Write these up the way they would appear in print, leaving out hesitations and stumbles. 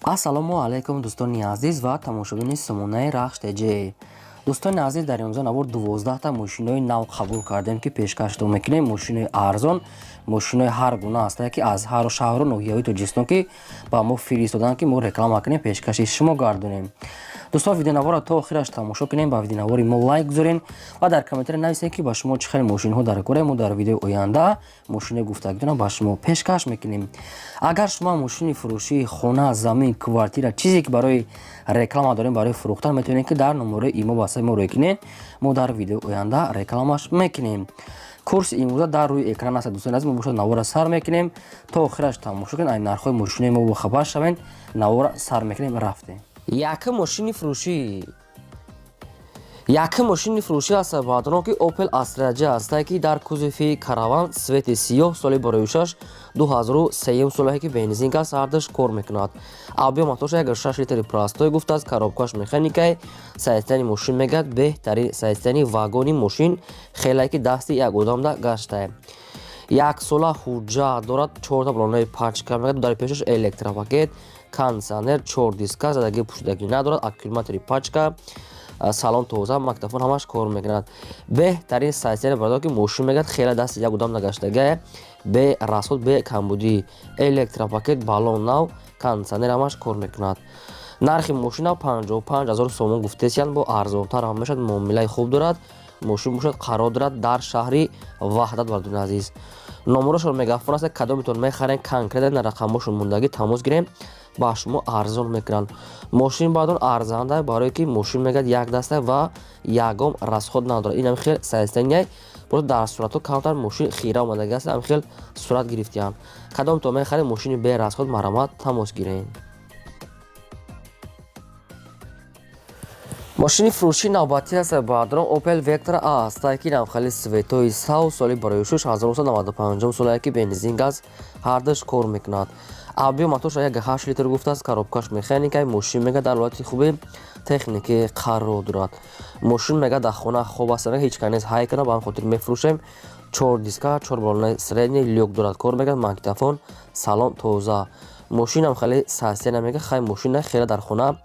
ассалому алайкум дӯстони азиз ва тамошобини сомонаи рахш теҷе. дӯстони азиз, дар имрӯза навор 12та мошинои нав қабул кардем ки пешкашдо мекунем. Мошинои арзон, мошинои ҳар гуна ҳастае ки аз ҳар шаҳру ноҳияҳои Тоҷикистон ки ба мо фиристодан ки мо реклама кунем, пешкаши шумо гардонем. дӯстон, видеонавора то охираш тамошо кунем, ба видеонавори мо лайк гузорен ва дар комментаре нависем ки ба шумо чӣ хеле мошинҳо дар кора. Мо дар видеои оянда мошинаи гуфтагидона ба шумо пешкаш мекунем. агар шумо мошини фурӯшии хона, замин, квартира, чизе ки барои реклама дорем, барои фурӯхтан, метавонем ки дар номерои имо ба мо рекунем. Мо дар видеои оянда рекламаш мекунем. курси имрӯза дар рӯи экран аст. дӯстони азиз, мо бошад навора сар мекунем то охираш тамошо кунед, айн нархҳои мошинаи мо бохабар шавед. навора сар мекунем, рафтем. Якум мошини фурӯшӣ аст баъдро ки Opel Astra аст ки дар кузофи караван свети сиёҳ соли барои 6 2003 солае ки бензин газ ардаш кор мекунад. Объем мотора 1.6 литри простой гуфтааст. коробкаш механикаи сайстани мошин мегӯяд беҳтарин сайстани вагони мошин хелае ки дасти як одамда гаштае. як сола ҳуҷҷат дорад. 4 балонаи пачка мегӯяд. дар пешаш электропакет, кондитсионер, 4 диска, задаги пӯшидагӣ надорад. аккумулятори пачка, салон тоза, мактафон ҳамаш кор мекунад. беҳтарин сайстани бардор ки мошин мегӯяд хеле дасти як одам нагаштагае, бе расход, бе камбудӣ. электропакет, балон нав, кондитсионер ҳамаш кор мекунад. нархи мошина 55 000 сомон гуфтесиянд. бо арзонтар ҳам мешад. муомилаи хуб дорад. мошин бошад қарор дорад дар шаҳри ваҳдат. бардони азиз, номерошон мегафон аст. кадометон мехарен конкрет на рақамошон мондагӣ тамос гирем, ба шумо арзон мекунанд. мошин баъдон арзанда барое ки мошин мегӯяд як даста ва ягом расход надорад. инам хел сайстанияй просто дар суратҳо камтар мошин хира омадаги аст. ам хел сурат гирифтиянд. кадометон мехарен мошини бе расход марамат тамос гирем. мошини фурӯшии навбатӣ аст баъдро Opel Vectra аст ки навхали светои сав соли барои 6 1995 солае ки бензин газ ҳардаш кор мекунад. объем мотора 1.8 литр гуфтааст. коробкаш механикаи мошин мегӯяд дар ҳолати хуби техникӣ қарор дорад. мошин мегӯяд дар хона хоб аст, ҳеҷ канез ҳай кунад, ба ҳамин хотир мефурӯшем. 4 диска, 4 балонаи средний люк дорад, кор мегӯяд. мактафон, салон тоза. мошинам хеле састия намегӯяд. хай мошина хеле дар хона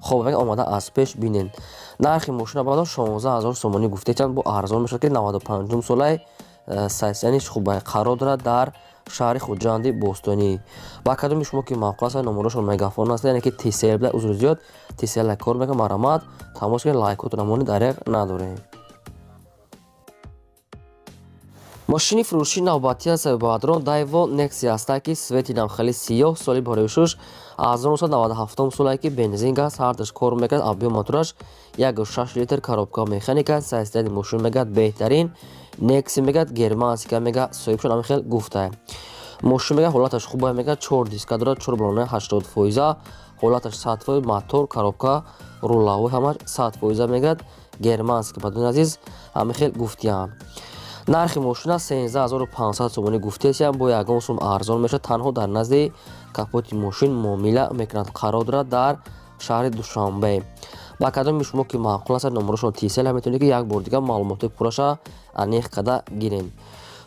хоб омада аз пеш бинен. нархи мошина баъдо 16 000 сомонӣ гуфтесиянд. бо арзон мешавад ки 95 солаи сайстаниш хубай қарор дорад дар шаҳри хуҷанди бостонӣ. ба кадоми шумо ки мавқеъ аст, номерошон мегафон аст, яъне ки тисел буда узри зиёд тисел кор мекунад. марамат тамос гиред, лайкотон рамони дареғ надорем. мошини фурӯшии навбатӣ аст баъдро Daewoo Nexia аст ки свети навхали сиёҳ соли барои 6 1997 солае ки бензин газ ҳардаш кор мекунад. объем мотораш 1.6 литр, коробка механика, сайстани мошин мегӯяд беҳтарин. Nexi мегӯяд германсика, мега соҳибшон ҳам хел гуфтае. мошин мегӯяд ҳолаташ хубай мегӯяд. 4 диска дорад, 4 балонаи 80%, ҳолаташ 100%, мотор, коробка, рулавои ҳамаш 100% мегӯяд. германсика бадони азиз ҳам хел гуфтиянд. нархи мошина 13 500 сомонӣ гуфтесиянд. бо ягон сум арзон мешавад. танҳо дар назди капоти мошин муомила мекунад. қарор дорад дар шаҳри душанбе. ба кадоми шумо ки маъқул аст, номерошон тисел метавонед ки як бор дига маълумоти пураша аниқ када гирем.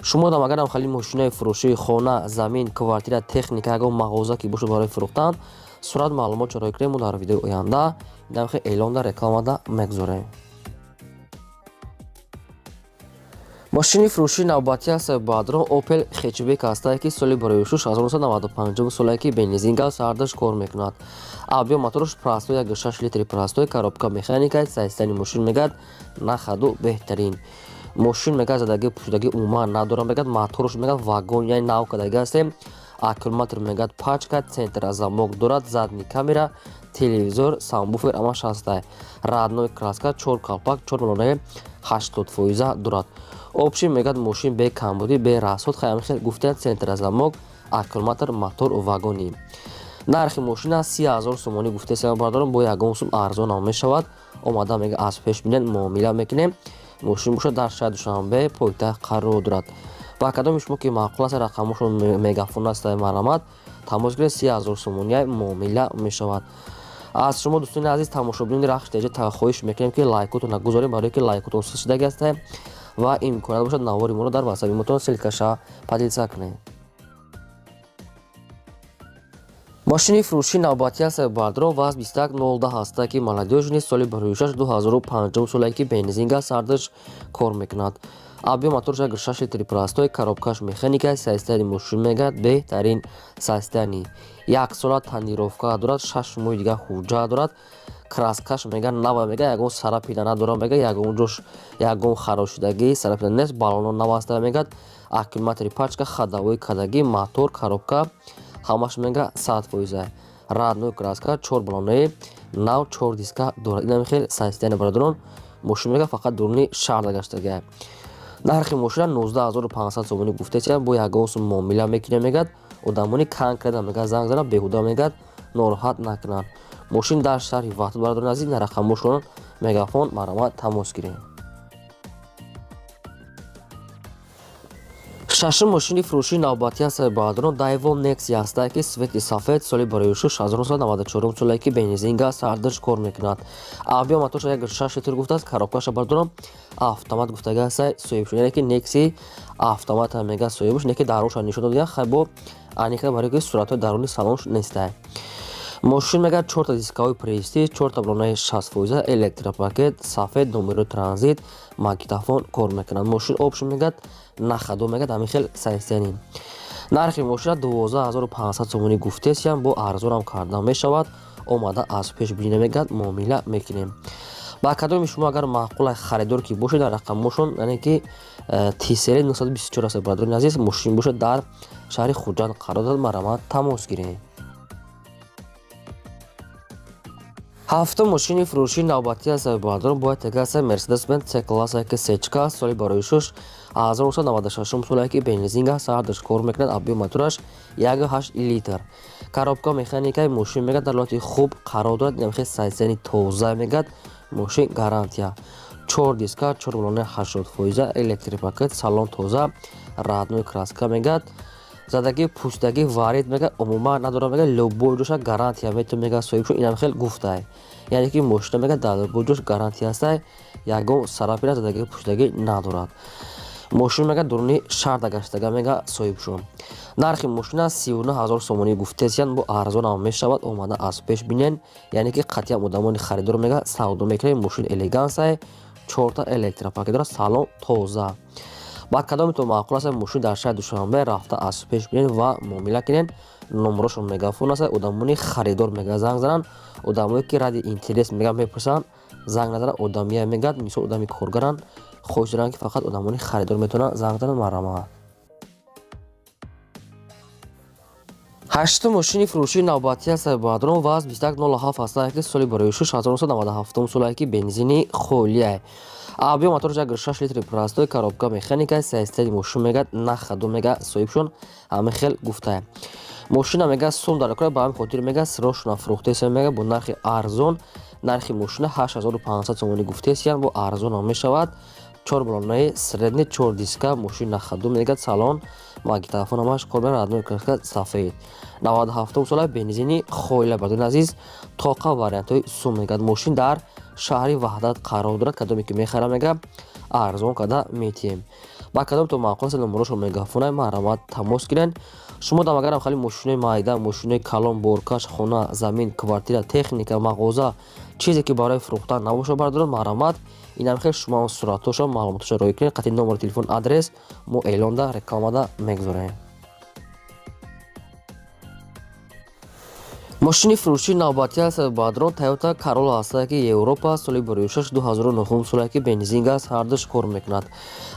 шумо дам агар хали мошинаи фурӯшии хона, замин, квартира, техника, ягон мағоза ки бошад барои фурӯхтан, сурат маълумот чаро кунем. мо дар видеои оянда дамхе эълон дар рекламада мегузорем. мошини фурӯшии навбатӣ аст баъдро Opel Hatchback аст ки соли барои 6 1995 солае ки бензин газ ҳардаш кор мекунад. объем мотораш простой 1.6 литри простой, коробка механика, сайстани мошин мегӯяд нахаду беҳтарин. мошин мегӯяд задаги пӯшидагӣ умуман надорад. мегӯяд мотораш мегӯяд вагон, яъне нав кадаги астем. аккумулятор мегӯяд пачка, центр замок дорад, задни камера, телевизор, сабвуфер ҳамаш ҳастае. радной краска, 4 калпак, 4 балонаи 80% дорад. опшин мегӯяд мошин бе камбудӣ, бе расход, хаям хел гуфтаянд. центр замок, аккумулятор, мотор, вагони. нархи мошина 30 000 сомонӣ гуфтесиянд бардорам. бо ягон сум арзон ҳам мешавад. омада мега аз пеш бинен, муомила мекунем. мошин бошад дар шаҳри душанбе пойтахт қарор дорад. ба кадоми шумо ки маъқул аст, рақамошон мегафон аст, марамат тамос гиред. 30 000 сомонияй муомила мешавад. аз шумо дӯстони азиз тамошобини рахш теҷа хоҳиш мекунем ки лайкотон гузорем, барое ки лайкотон сусидаги аст ва имконият бошад навори моро дар ватсапи мотон селкаша падилса кунед. мошини фурӯшии навбатӣ ҳастаи бардро ваз 2110 ҳастае ки молодёжни соли барои 2005 солае ки бензин газ сардаш кор мекунад. Абъём мотораш 6 литри простой, коробкаш механика, состояние мошин мегӯяд беҳтарин состояние. 1 сола тонировка дорад, 6 моҳи дига ҳуҷҷат дорад. краскаш мега нава мега ягон сарапида надорад мега ягон ҷош ягон харошидагӣ сарапида нест, балоно нав ҳаста мегӯяд. аккумулятори пачка, ходовой кадагӣ, мотор, коробка ҳамаш мега 100%. радной краска, 4 балонои нав, 4 диска дорад. Инам хел состояние бародарон мошин мега фақат дуруни шарда гаштагӣ. нархи мошина 19500 сомонӣ гуфтаам, бо ягон сум муомила мекунем мегӯяд. одамони конкретно мега занг занад, беҳуда мегӯяд, нороҳат накунанд. мошин дар шаҳри ваҳдат бародарон азиз, на рақамошон мегафон маромат тамос гиред. шашум мошини фурӯшии навбатӣ ҳастаи бародарон Daiwon Nexi ҳастае ки свети сафед соли барои 1994 солае ки бензин газ сардаш кор мекунад. абъём мотораш 1.6 литр гуфтааст. коробкаша бародарон автомат гуфтага ҳастае соҳибшуд, яъне ки Nexi автомат мега соҳибуш, не ки дароша нишон додия хайбо аниқа барои ки суратҳои даруни салонш нестае. мошин мега 4 дискаҳои престиж, 4 балонаи 60%, электропакет, сафед, номерои транзит, магнитофон кор мекунад. мошин опшн мегӯяд, нахадо мегӯяд, ҳамин хел состояние. нархи мошина 12500 сомонӣ гуфтесиям, бо арзонам карда мешавад. омада аз пеш бинем мегӯяд, муомила мекунем. ба кадоми шумо агар маъқулай харидор ки бошед, дар рақамошон яъне ки тисери 924 аст бародарони азиз, мошин бошад дар шаҳри хуҷанд қарор дорад, маромат тамос гиред. ҳафтум мошини фурӯшии навбатӣ ҳастаи бародарон бояд тега ҳастаи Mercedes-Benz C-класса ки C-чка соли барои 1996 солае ки бензин газ сардаш кор мекунад. абъём мотораш 1.8 литр. коробка механикаи мошин мегӯяд дар ҳолати хуб қарор дорад. инам хел состояние тоза мегӯяд. мошин гарантия. 4 диска, 4 балонаи 80%, электропакет, салон тоза, радной краска мегӯяд. задагӣ пӯстагӣ варид мега умуман надорад мега любой ҷоша гарантия метон мега соҳибшо. инам хел гуфтай, яъне ки мошина мега дар любой ҷош гарантия ҳастай, ягон сарапина задагӣ пӯстагӣ надорад. мошин мега дуруни шарда гаштага мега соҳибшо. нархи мошина 39000 сомонӣ гуфтесиянд, бо арзонам мешавад. омада аз пеш бинен, яъне ки қатъиян одамони харидор мега савдо мекунем. мошин элегансае, 4 электропакет дорад, салон тоза. ба кадометон маъқул аст мошин дар шаҳри душанбе рафта аз пеш бинен ва муомила кунен. номерошон мегафон аст, одамони харидор мега занг зананд, одамое ки ради интерес мега мепурсанд занг назананд, одамия мегӯяд, мисол одами коргаранд, хоҳиш доранд ки фақат одамони харидор метавонанд занг зананд. маромат. ҳаштум мошини фурӯшии навбатӣ ҳастаи бародарон ваз 2107 ҳастае ки соли барои 1997 солае ки бензини холие. абъём мотораш 1.6 литри простой, коробка механика, состояние мошин мегӯяд, нахадо мега соҳибшон, ҳамин хел гуфтае. мошина мега сум дар кора, ба ҳамин хотир мега сирошона фурӯхтеся мега бо нархи арзон. нархи мошина 8500 сомонӣ гуфтесиянд, бо арзонам мешавад. 4 балонаи средни, 4 диска, мошин нахадо мегӯяд, салон магнитофон ҳамаш кор мекунад, радной краска сафед. 97 сола бензини хоила бародарони азиз, тоқа вариантҳои сум мегӯяд. мошин дар шаҳри ваҳдат қарор дорад. кадоме ки мехарам мега арзон карда метиҳем. ба кадометон маъқул аст номерошо мегафонай маромат тамос гирен. шумо дам агарам хали мошинои майда, мошинои калон, боркаш, хона, замин, квартира, техника, мағоза, чизе ки барои фурӯхтан набоша бародарон, маромат. инам хел шумо суратҳоша, маълумотоша роӣ кунед. қатъи номери телефон, адрес мо эълонда рекламада мегузорем. мошини фурӯшии навбатӣ ҳастаи бародарон Toyota Corolla ҳастае ки Европа соли барои 2009 солае ки бензин газ ҳардаш кор мекунад.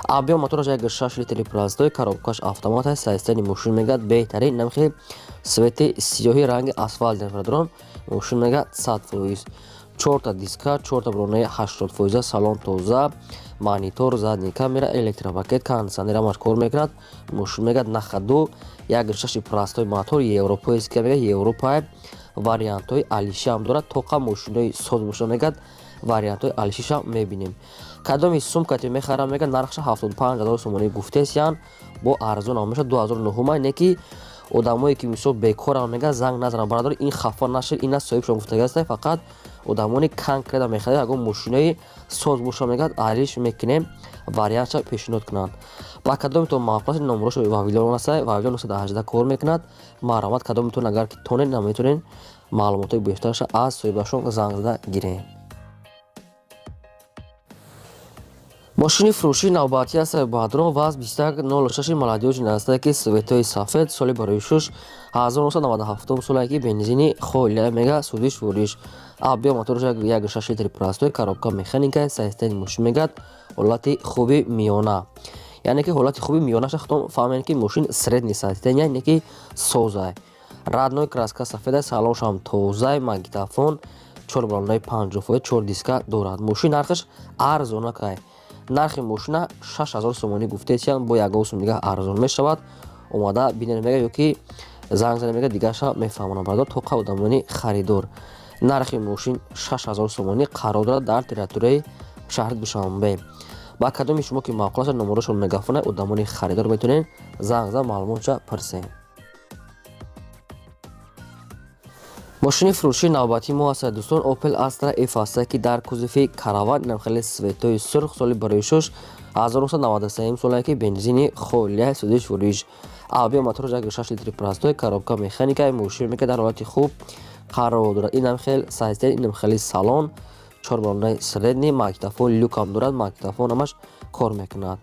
абъём мотораш 1.6 литри простой, коробкаш автомат аст, состояние мошин мегӯяд беҳтарин. инам хел свети сиёҳи ранги асфалт бародарон, мошин мегӯяд 100%. 4 диска, 4 балонаи 80%, салон тоза, монитор, задни камера, электропакет, кондиционер ҳамаш кор мекунад. мошин мегӯяд нахадо, 1.6 простой мотор, европоиска мега европа вариантҳои алишам дорад. тоқа мошинои соз боша мегӯяд, вариантҳои алишишам мебинем. кадоми сумкати мехарам мега нархша 75000 сомонӣ гуфтесиянд, бо арзонам мешавад. 2009 не ки одамое ки мисол бекорам мега занг назанам барадор ин хафа нашид ина соҳибшон гуфтагааст фақат одамони конкрета мехоҳад ягон мошинаи созбоша мегад ариш мекунем вариантша пешниҳод кунанд ба кадомитон маъқул аст номерошо вавилон аст вавилон 918 кор мекунад марҳамат кадомитон агар ки тонед наметонен маълумотои бештарша аз соҳибашон занг зада гирем. мошини фурӯшии навбатӣ аст баҳдрон ваз 2106 молодёжин аст ки светои сафед соли барои 6 1997 солае ки бензини холия мега судиш вуриш абё моторш 1.6 литри простой коробка механика системаи мошин мегад ҳолати хуби миёна яъне ки ҳолати хуби миёнаша худтон фаҳмед ки мошин средни состояние яъне ки соза радной краска сафеда салоншам тоза магнитофон 4 балондаи 50 4 диска дорад мошин нархаш арзонакай нархи мошина 6000 сомонӣ гуфтесиян бо ягон сум дига арзон мешавад омада бинед мега ёки занг зада мега дигаша мефаҳмонам бардор тоқа одамони харидор нархи мошин 6000 сомонӣ қарор дорад дар территорияи шаҳри душанбе ба кадоми шумо ки маъқул аст номерошон мегафона одамони харидор метавонед занг зада маълумотша парсед. мошини фурӯшии навбатии мо аст дӯстон Opel Astra F аст ки дар кузуфи караван инам хеле светои сурх соли барои 6 1993 солае ки бензини холия судиш вуриш авио мотор 1.6 литри простой коробка механика мошин мека дар ҳолати хуб қарор дорад инам хел сайстен инам хели салон 4 балондаи средни магнитофон люкам дорад магнитофонамаш кор мекунад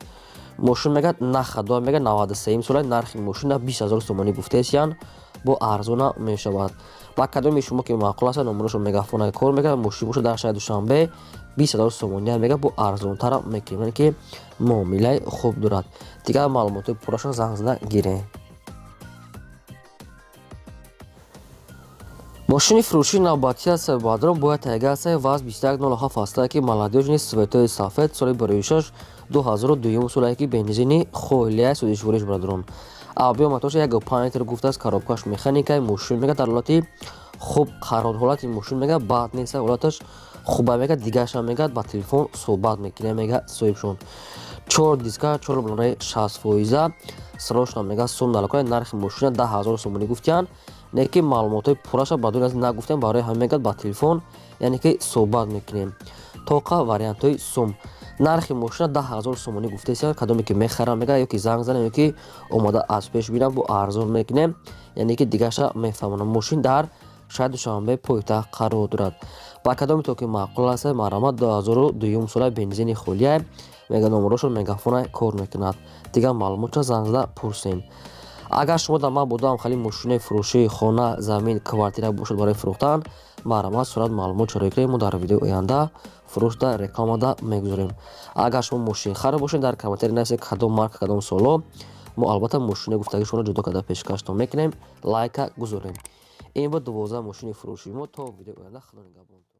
мошин мегад нахадо мега 93 солае нархи мошина 20000 сомонӣ гуфтесиян бо арзона мешавад ба кадоми шумо ки маъқул аст номерошон мегафона кор мекунад мошин боша дар шаҳри душанбе 20000 сомонӣ мега бо арзонтара мекунад ки муомилаи хуб дорад дигар маълумотои пуррашон занг зада гирем. мошини фурӯшии навбатӣ аст баҳдрон бояд тайга аст ваз 2107 аст ки молодёжини светои сафед соли барои 6 2002 солае ки бензини холия судиш вуриш баҳдрон авио моторша 1.5 литр гуфтааст коробкаш механика мошин мега дар ҳолати хуб қарор ҳолати мошин мега бад нест ҳолаташ хуба мега дигаша мега ба телефон суҳбат мекунем мега соҳибшон 4 диска 4 балондаи 60% срочно мега сум далакои нархи мошина 10000 сомонӣ гуфтиян неки маълумотои пурраша бадуни аз нагуфтем барои ҳама мегад ба телефон яъне ки суҳбат мекунем тоқа вариантои сум нархи мошина 10000 сомонӣ гуфтесиян кадоме ки мехарам мега ёки занг занем ёки омода аз пеш бинам бо арзон мекунем яъне ки дигаша мефаҳмонам мошин дар шаҳри душанбе пойтахт қарор дорад ба кадомитон ки маъқул аст марҳамат 2002 сола бензини холия мега номерошон мегафона кор мекунад дигар маълумотша занг зада пурсен агар шумо дар мабудам хали мошинаи фурӯшии хона замин квартира бошад барои фурӯхтан марҳамат сурат маълумот чорӣ кунед мо дар видеои оянда фурӯшда рекламада мегузорем агар шумо мошинхар бошед дар комментари нависед кадом марка кадом соло мо албатта мошинаи гуфтагишонро ҷудо карда пешкаштон мекунем лайка гузорем ин бо 12 мошини фурӯшии мо то видеои оянда худо нигаҳбон.